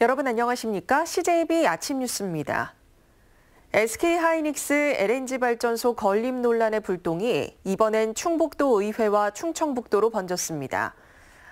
여러분 안녕하십니까? CJB 아침 뉴스입니다. SK하이닉스 LNG발전소 건립 논란의 불똥이 이번엔 충북도 의회와 충청북도로 번졌습니다.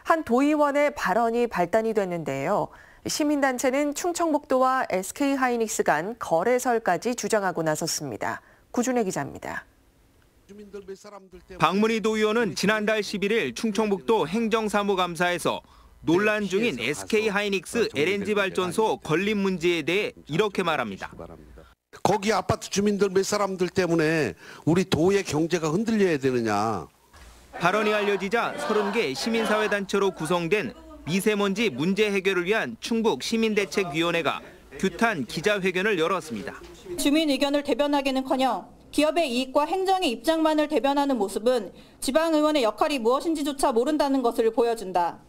한 도의원의 발언이 발단이 됐는데요. 시민단체는 충청북도와 SK하이닉스 간 거래설까지 주장하고 나섰습니다. 구준혜 기자입니다. 박문희 도의원은 지난달 11일 충청북도 행정사무감사에서 논란 중인 SK하이닉스 LNG발전소 건립 문제에 대해 이렇게 말합니다. 거기 아파트 주민들 몇 사람들 때문에 우리 도의 경제가 흔들려야 되느냐. 발언이 알려지자 30개 시민사회단체로 구성된 미세먼지 문제 해결을 위한 충북 시민대책위원회가 규탄 기자회견을 열었습니다. 주민 의견을 대변하기는커녕 기업의 이익과 행정의 입장만을 대변하는 모습은 지방의원의 역할이 무엇인지조차 모른다는 것을 보여준다.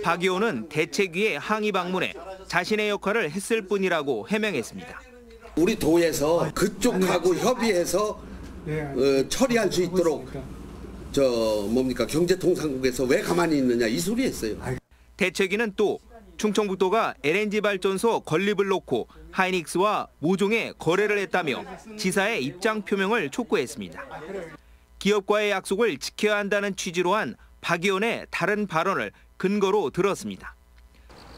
박 의원은 대책위에 항의 방문해 자신의 역할을 했을 뿐이라고 해명했습니다. 우리 도에서 그쪽하고 협의해서 처리할 수 있도록 경제통상국에서 왜 가만히 있느냐 이 소리 했어요. 대책위는 또 충청북도가 LNG 발전소 건립을 놓고 하이닉스와 모종의 거래를 했다며 지사의 입장 표명을 촉구했습니다. 기업과의 약속을 지켜야 한다는 취지로 한 박 의원의 다른 발언을 근거로 들었습니다.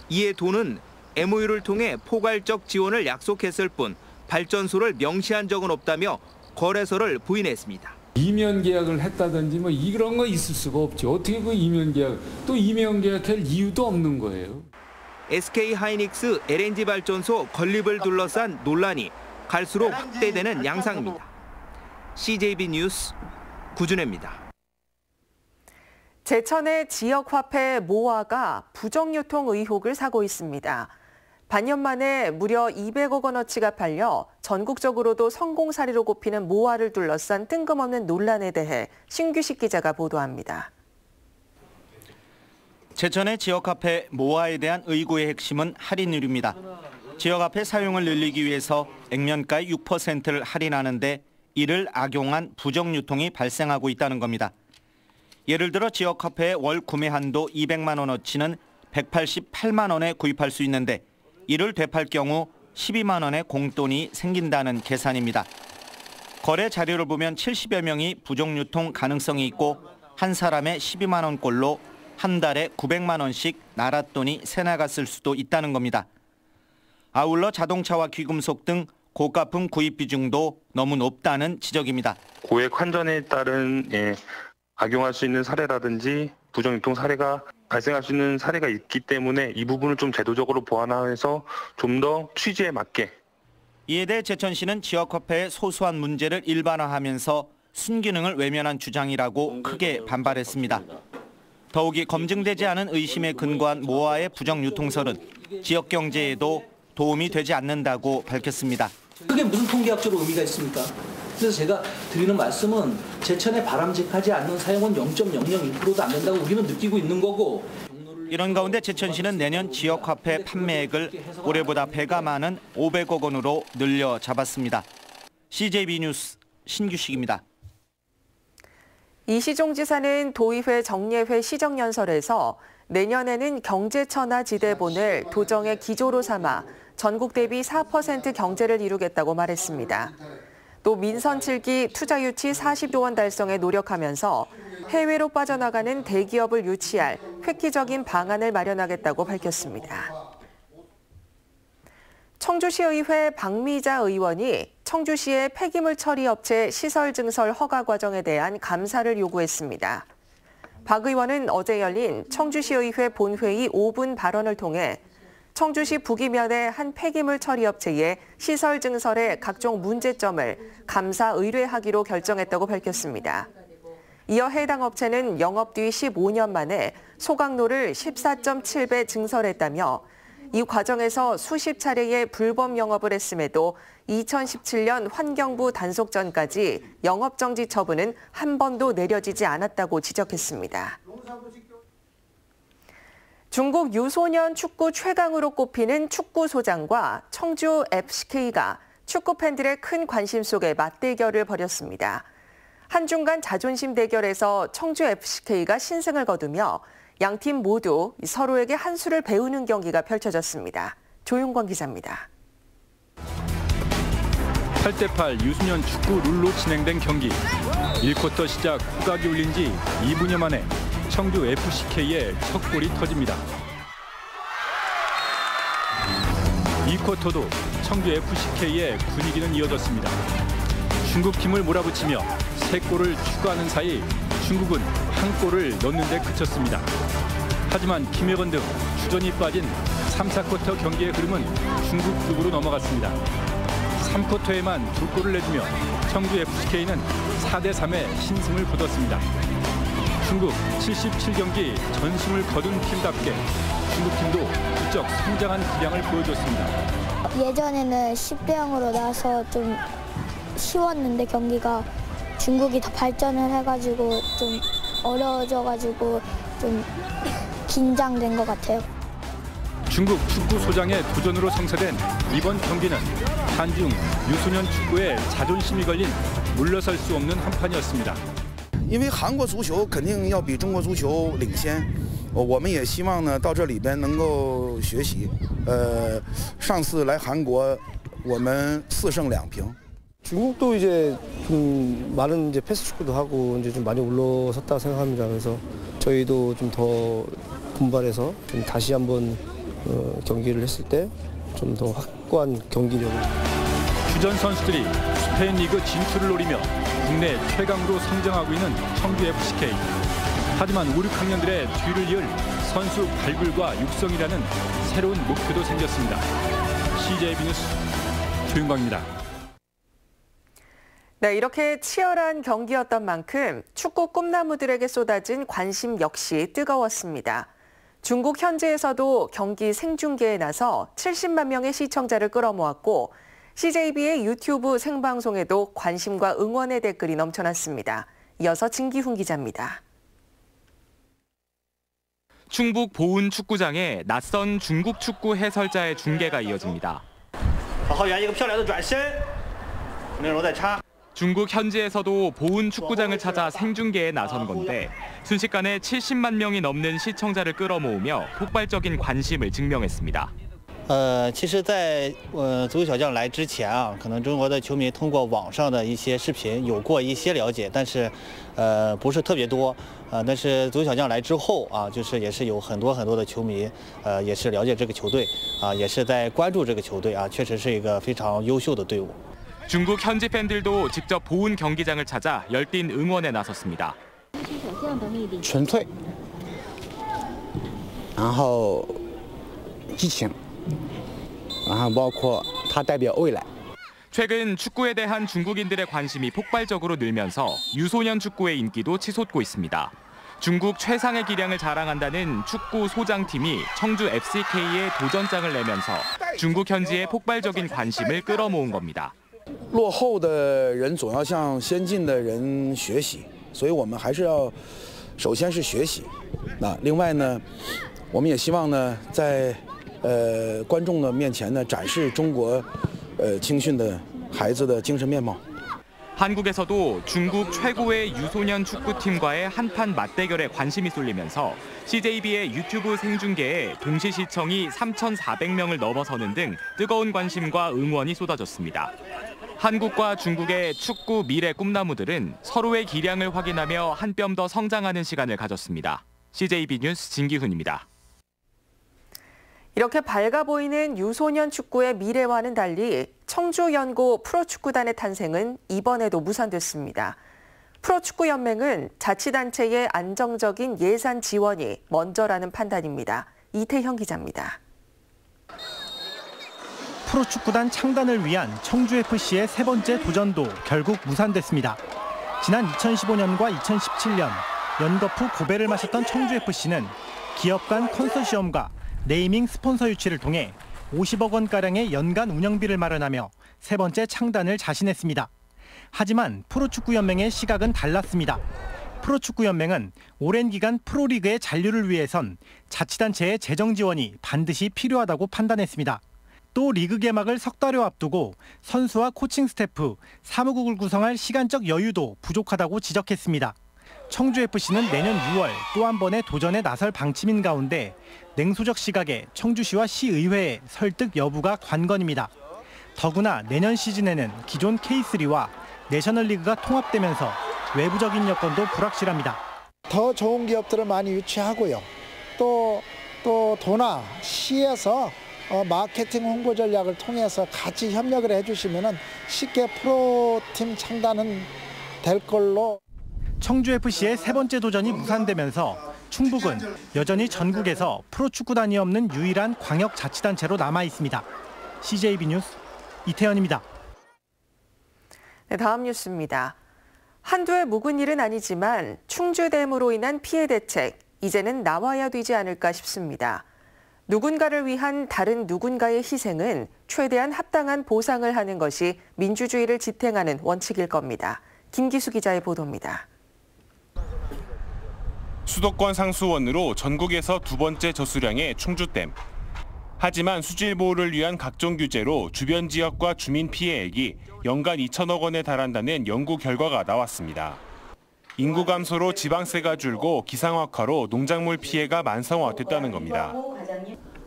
이에 도는 MOU를 통해 포괄적 지원을 약속했을 뿐 발전소를 명시한 적은 없다며 거래설을 부인했습니다. 이면 계약을 했다든지 뭐 이런 거 있을 수가 없죠. 어떻게 그 이면 계약, 또 이면 계약할 이유도 없는 거예요. SK하이닉스 LNG 발전소 건립을 둘러싼 논란이 갈수록 확대되는 양상입니다. CJB 뉴스 구준혜입니다. 제천의 지역화폐 모아가 부정유통 의혹을 사고 있습니다. 반년 만에 무려 200억 원어치가 팔려 전국적으로도 성공 사례로 꼽히는 모아를 둘러싼 뜬금없는 논란에 대해 신규식 기자가 보도합니다. 제천의 지역화폐 모아에 대한 의구의 핵심은 할인율입니다. 지역화폐 사용을 늘리기 위해서 액면가의 6%를 할인하는데 이를 악용한 부정유통이 발생하고 있다는 겁니다. 예를 들어 지역화폐의 월 구매 한도 200만 원어치는 188만 원에 구입할 수 있는데 이를 되팔 경우 12만 원의 공돈이 생긴다는 계산입니다. 거래 자료를 보면 70여 명이 부정유통 가능성이 있고 한 사람의 12만 원꼴로 한 달에 900만 원씩 나랏돈이 새나갔을 수도 있다는 겁니다. 아울러 자동차와 귀금속 등 고가품 구입 비중도 너무 높다는 지적입니다. 고액 환전에 따른 악용할 수 있는 사례라든지 부정유통 사례가 발생할 수 있는 사례가 있기 때문에 이 부분을 좀 제도적으로 보완해서 좀 더 취지에 맞게. 이에 대해 제천시는 지역화폐의 소소한 문제를 일반화하면서 순기능을 외면한 주장이라고 크게 반발했습니다. 더욱이 검증되지 않은 의심에 근거한 모아의 부정유통설은 지역 경제에도 도움이 되지 않는다고 밝혔습니다. 그게 무슨 통계학적으로 의미가 있습니까? 그래서 제가 드리는 말씀은 제천에 바람직하지 않는 사용은 0.001%도 안 된다고 우리는 느끼고 있는 거고. 이런 가운데 제천시는 내년 지역화폐 판매액을 올해보다 배가 많은 500억 원으로 늘려 잡았습니다. CJB 뉴스 신규식입니다. 이시종 지사는 도의회 정례회 시정연설에서 내년에는 경제천하 지대본을 도정의 기조로 삼아 전국 대비 4% 경제를 이루겠다고 말했습니다. 또 민선 7기 투자 유치 40조 원 달성에 노력하면서 해외로 빠져나가는 대기업을 유치할 획기적인 방안을 마련하겠다고 밝혔습니다. 청주시의회 박미자 의원이 청주시의 폐기물 처리 업체 시설 증설 허가 과정에 대한 감사를 요구했습니다. 박 의원은 어제 열린 청주시의회 본회의 5분 발언을 통해 청주시 북이면의 한 폐기물 처리 업체의 시설 증설의 각종 문제점을 감사 의뢰하기로 결정했다고 밝혔습니다. 이어 해당 업체는 영업 뒤 15년 만에 소각로를 14.7배 증설했다며 이 과정에서 수십 차례의 불법 영업을 했음에도 2017년 환경부 단속 전까지 영업정지 처분은 한 번도 내려지지 않았다고 지적했습니다. 중국 유소년 축구 최강으로 꼽히는 축구 소장과 청주 FCK가 축구 팬들의 큰 관심 속에 맞대결을 벌였습니다. 한중간 자존심 대결에서 청주 FCK가 신승을 거두며 양팀 모두 서로에게 한 수를 배우는 경기가 펼쳐졌습니다. 조용권 기자입니다. 8대8 유소년 축구 룰로 진행된 경기. 1쿼터 시작 호각이 울린 지 2분여 만에 청주 FCK의 첫 골이 터집니다. 2쿼터도 청주 FCK의 분위기는 이어졌습니다. 중국 팀을 몰아붙이며 3골을 추가하는 사이 중국은 1골을 넣는 데 그쳤습니다. 하지만 김혜건 등 주전이 빠진 3, 4쿼터 경기의 흐름은 중국 쪽으로 넘어갔습니다. 3쿼터에만 2골을 내주며 청주 FCK는 4대3의 신승을 거뒀습니다. 중국 77경기 전승을 거둔 팀답게 중국팀도 부쩍 성장한 기량을 보여줬습니다. 예전에는 10대 0으로 나서 좀 쉬웠는데 경기가 중국이 더 발전을 해가지고 좀 어려워져가지고 좀 긴장된 것 같아요. 중국 축구 소장의 도전으로 성사된 이번 경기는 한중 유소년 축구의 자존심이 걸린 물러설 수 없는 한판이었습니다. 因为韩国足球肯定要比中国足球领先，我们也希望呢到这里边能够学习。上次来韩国，我们4胜2平。 중국도 이제 좀 많은 이제 패스 축구도 하고 이제 좀 많이 올라섰다 생각합니다. 그래서 저희도 좀 더 분발해서 좀 다시 한번 경기를 했을 때 좀 더 확고한 경기력을. 주전 선수들이 스페인 리그 진출을 노리며 국내 최강으로 성장하고 있는 청주 FCK. 하지만 5, 6학년들의 뒤를 이을 선수 발굴과 육성이라는 새로운 목표도 생겼습니다. CJB 뉴스 조윤광입니다. 네, 이렇게 치열한 경기였던 만큼 축구 꿈나무들에게 쏟아진 관심 역시 뜨거웠습니다. 중국 현지에서도 경기 생중계에 나서 70만 명의 시청자를 끌어모았고 CJB의 유튜브 생방송에도 관심과 응원의 댓글이 넘쳐났습니다. 이어서 진기훈 기자입니다. 충북 보은 축구장에 낯선 중국 축구 해설자의 중계가 이어집니다. 중국 현지에서도 보은 축구장을 찾아 생중계에 나선 건데 순식간에 70만 명이 넘는 시청자를 끌어모으며 폭발적인 관심을 증명했습니다. 其实在足球小将来之前啊，可能中国的球迷通过网上的一些视频有过一些了解，但是不是特别多。但是足球小将来之后啊，就是也是有很多的球迷也是了解这个球队啊，也是在关注这个球队啊，确实是一个非常优秀的队伍。 중국 현지 팬들도 직접 보은 경기장을 찾아 열띤 응원에 나섰습니다. 纯粹，然后激情，然后包括它代表未来。 최근 축구에 대한 중국인들의 관심이 폭발적으로 늘면서 유소년 축구의 인기도 치솟고 있습니다. 중국 최상의 기량을 자랑한다는 축구 소장팀이 청주 FCK에 도전장을 내면서 중국 현지의 폭발적인 관심을 끌어모은 겁니다. 落后的人总要向先进的人学习，所以我们还是要首先是学习。那另外呢，我们也希望呢，在观众的面前呢，展示中国青训的孩子的精神面貌。 한국에서도 중국 최고의 유소년 축구팀과의 한판 맞대결에 관심이 쏠리면서 CJB의 유튜브 생중계에 동시 시청이 3,400명을 넘어서는 등 뜨거운 관심과 응원이 쏟아졌습니다. 한국과 중국의 축구 미래 꿈나무들은 서로의 기량을 확인하며 한 뼘 더 성장하는 시간을 가졌습니다. CJB 뉴스 진기훈입니다. 이렇게 밝아 보이는 유소년 축구의 미래와는 달리 청주 연고 프로축구단의 탄생은 이번에도 무산됐습니다. 프로축구연맹은 자치단체의 안정적인 예산 지원이 먼저라는 판단입니다. 이태형 기자입니다. 프로축구단 창단을 위한 청주FC의 세 번째 도전도 결국 무산됐습니다. 지난 2015년과 2017년 연거푸 고배를 마셨던 청주FC는 기업 간 컨소시엄과 네이밍 스폰서 유치를 통해 50억 원가량의 연간 운영비를 마련하며 세 번째 창단을 자신했습니다. 하지만 프로축구연맹의 시각은 달랐습니다. 프로축구연맹은 오랜 기간 프로리그의 잔류를 위해선 자치단체의 재정 지원이 반드시 필요하다고 판단했습니다. 또 리그 개막을 석 달여 앞두고 선수와 코칭 스태프, 사무국을 구성할 시간적 여유도 부족하다고 지적했습니다. 청주FC는 내년 6월 또 한 번의 도전에 나설 방침인 가운데 냉소적 시각에 청주시와 시의회의 설득 여부가 관건입니다. 더구나 내년 시즌에는 기존 K3와 내셔널리그가 통합되면서 외부적인 여건도 불확실합니다. 더 좋은 기업들을 많이 유치하고요. 또 도나 시에서 마케팅 홍보 전략을 통해서 같이 협력을 해주시면 쉽게 프로팀 창단은 될 걸로. 청주FC의 세 번째 도전이 무산되면서 충북은 여전히 전국에서 프로축구단이 없는 유일한 광역자치단체로 남아 있습니다. CJB 뉴스 이태현입니다. 네, 다음 뉴스입니다. 한두 해 묵은 일은 아니지만 충주댐으로 인한 피해 대책, 이제는 나와야 되지 않을까 싶습니다. 누군가를 위한 다른 누군가의 희생은 최대한 합당한 보상을 하는 것이 민주주의를 지탱하는 원칙일 겁니다. 김기수 기자의 보도입니다. 수도권 상수원으로 전국에서 두 번째 저수량의 충주댐. 하지만 수질 보호를 위한 각종 규제로 주변 지역과 주민 피해액이 연간 2천억 원에 달한다는 연구 결과가 나왔습니다. 인구 감소로 지방세가 줄고 기상악화로 농작물 피해가 만성화됐다는 겁니다.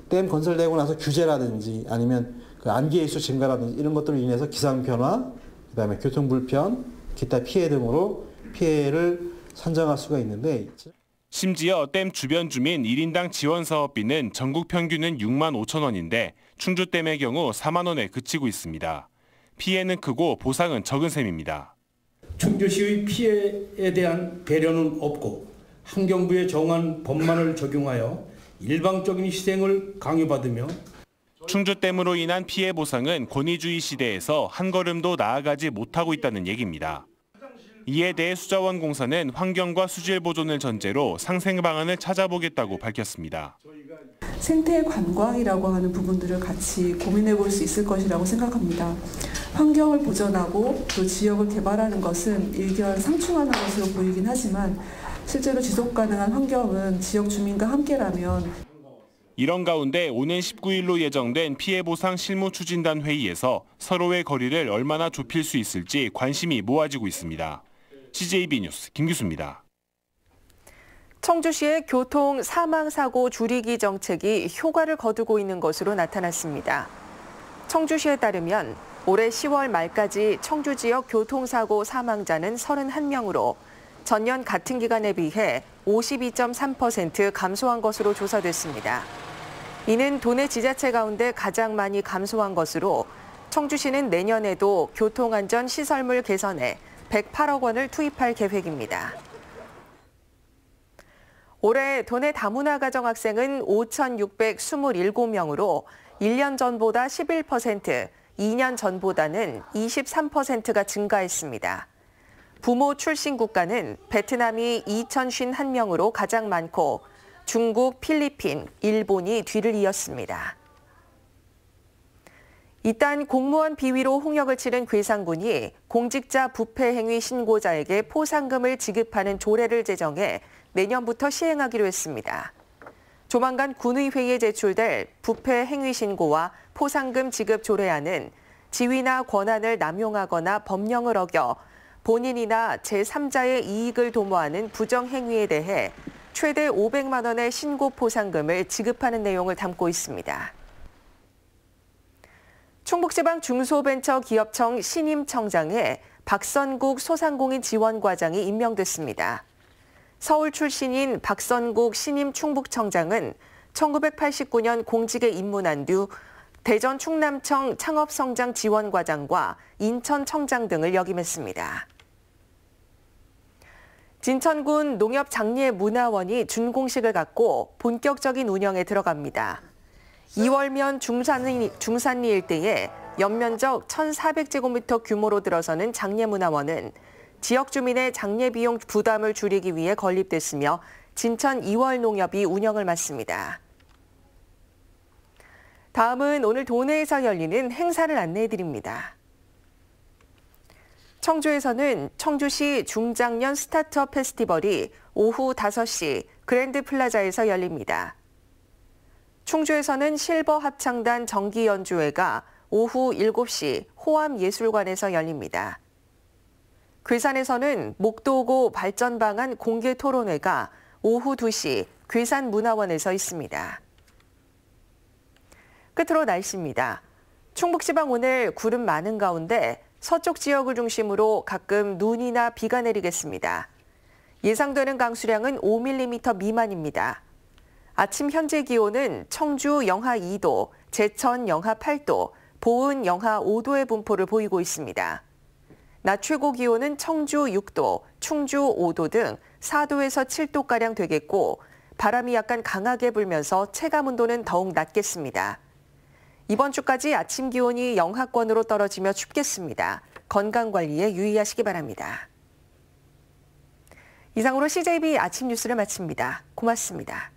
댐 건설되고 나서 규제라든지 아니면 그 안개 일수 증가라든지 이런 것들로 인해서 기상 변화, 그다음에 교통 불편, 기타 피해 등으로 피해를 산정할 수가 있는데 심지어 댐 주변 주민 1인당 지원 사업비는 전국 평균은 6만 5천 원인데 충주댐의 경우 4만 원에 그치고 있습니다. 피해는 크고 보상은 적은 셈입니다. 충주시의 피해에 대한 배려는 없고 환경부의 정한 법만을 적용하여 일방적인 희생을 강요받으며 충주댐으로 인한 피해 보상은 권위주의 시대에서 한 걸음도 나아가지 못하고 있다는 얘기입니다. 이에 대해 수자원공사는 환경과 수질 보존을 전제로 상생 방안을 찾아보겠다고 밝혔습니다. 생태 관광이라고 하는 부분들을 같이 고민해 볼 수 있을 것이라고 생각합니다. 환경을 보존하고 또 지역을 개발하는 것은 일견상충하는 것으로 보이긴 하지만 실제로 지속 가능한 환경은 지역 주민과 함께라면. 이런 가운데 오는 19일로 예정된 피해보상 실무추진단 회의에서 서로의 거리를 얼마나 좁힐 수 있을지 관심이 모아지고 있습니다. CJB 뉴스 김규수입니다. 청주시의 교통 사망사고 줄이기 정책이 효과를 거두고 있는 것으로 나타났습니다. 청주시에 따르면 올해 10월 말까지 청주 지역 교통사고 사망자는 31명으로 전년 같은 기간에 비해 52.3% 감소한 것으로 조사됐습니다. 이는 도내 지자체 가운데 가장 많이 감소한 것으로 청주시는 내년에도 교통안전 시설물 개선에 108억 원을 투입할 계획입니다. 올해 도내 다문화 가정 학생은 5,627명으로 1년 전보다 11%, 2년 전보다는 23%가 증가했습니다. 부모 출신 국가는 베트남이 2,051명으로 가장 많고 중국, 필리핀, 일본이 뒤를 이었습니다. 이딴 공무원 비위로 홍역을 치른 괴상군이 공직자 부패 행위 신고자에게 포상금을 지급하는 조례를 제정해 내년부터 시행하기로 했습니다. 조만간 군의회의에 제출될 부패 행위 신고와 포상금 지급 조례안은 지위나 권한을 남용하거나 법령을 어겨 본인이나 제3자의 이익을 도모하는 부정행위에 대해 최대 500만 원의 신고 포상금을 지급하는 내용을 담고 있습니다. 충북지방 중소벤처기업청 신임청장에 박선국 소상공인 지원과장이 임명됐습니다. 서울 출신인 박선국 신임 충북청장은 1989년 공직에 입문한 뒤 대전 충남청 창업성장지원과장과 인천청장 등을 역임했습니다. 진천군 농협장례문화원이 준공식을 갖고 본격적인 운영에 들어갑니다. 이월면 중산리 일대에 연면적 1,400제곱미터 규모로 들어서는 장례문화원은 지역 주민의 장례 비용 부담을 줄이기 위해 건립됐으며 진천 이월농협이 운영을 맡습니다. 다음은 오늘 도내에서 열리는 행사를 안내해드립니다. 청주에서는 청주시 중장년 스타트업 페스티벌이 오후 5시 그랜드 플라자에서 열립니다. 충주에서는 실버 합창단 정기 연주회가 오후 7시 호암예술관에서 열립니다. 괴산에서는 목도고 발전방안 공개 토론회가 오후 2시 괴산문화원에서 있습니다. 끝으로 날씨입니다. 충북지방 오늘 구름 많은 가운데 서쪽 지역을 중심으로 가끔 눈이나 비가 내리겠습니다. 예상되는 강수량은 5mm 미만입니다. 아침 현재 기온은 청주 영하 2도, 제천 영하 8도, 보은 영하 5도의 분포를 보이고 있습니다. 낮 최고 기온은 청주 6도, 충주 5도 등 4도에서 7도가량 되겠고 바람이 약간 강하게 불면서 체감 온도는 더욱 낮겠습니다. 이번 주까지 아침 기온이 영하권으로 떨어지며 춥겠습니다. 건강관리에 유의하시기 바랍니다. 이상으로 CJB 아침 뉴스를 마칩니다. 고맙습니다.